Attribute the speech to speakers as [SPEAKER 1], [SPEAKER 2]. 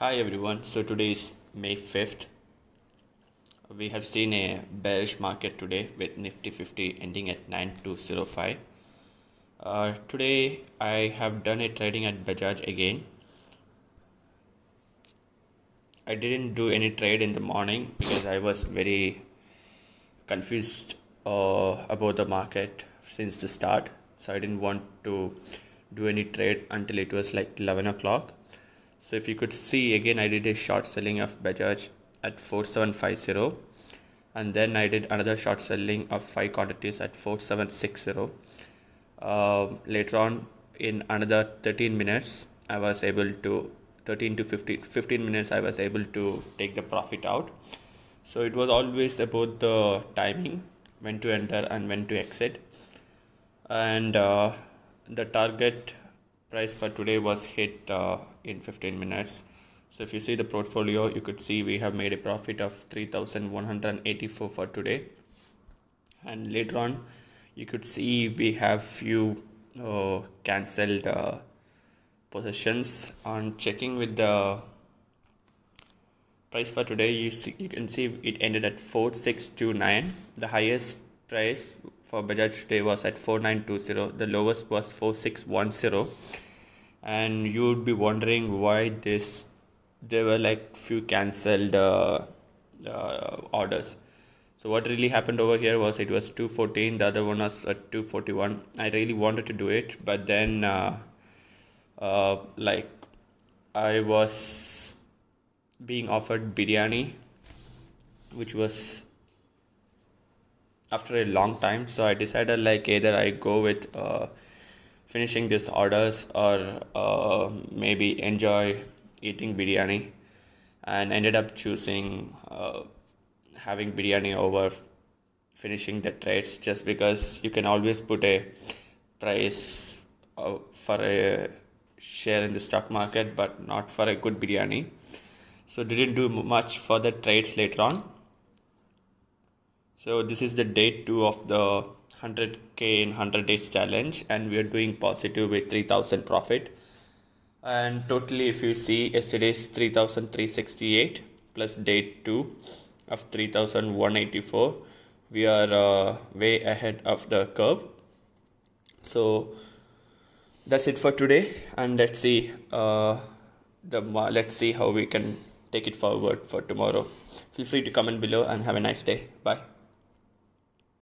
[SPEAKER 1] Hi everyone, so today is May 5th. We have seen a bearish market today with Nifty 50 ending at 9205. Today I have done a trading at Bajaj again. I didn't do any trade in the morning because I was very confused about the market since the start. So I didn't want to do any trade until it was like 11 o'clock. So if you could see again, I did a short selling of Bajaj at 4750, and then I did another short selling of 5 quantities at 4760. Later on, in another 13 minutes, I was able to 13 to 15 minutes I was able to take the profit out. So it was always about the timing, when to enter and when to exit. And the target price for today was hit in 15 minutes. So if you see the portfolio, you could see we have made a profit of 3,184 for today. And later on, you could see we have few cancelled positions. On checking with the price for today, you can see it ended at 4629. The highest price for Bajaj today was at 4920. The lowest was 4610. And you would be wondering why there were like few cancelled orders. So what really happened over here was it was 214, the other one was at 241. I really wanted to do it, but then like I was being offered biryani, which was after a long time. So I decided like either I go with finishing these orders or maybe enjoy eating biryani, and ended up choosing having biryani over finishing the trades, just because you can always put a price for a share in the stock market but not for a good biryani. So didn't do much for the trades later on. So this is the day 2 of the 100k in 100 days challenge, and we are doing positive with 3000 profit. And totally, if you see, yesterday's 3368 plus day 2 of 3184, we are way ahead of the curve. So that's it for today, and let's see let's see how we can take it forward for tomorrow. Feel free to comment below and have a nice day. Bye.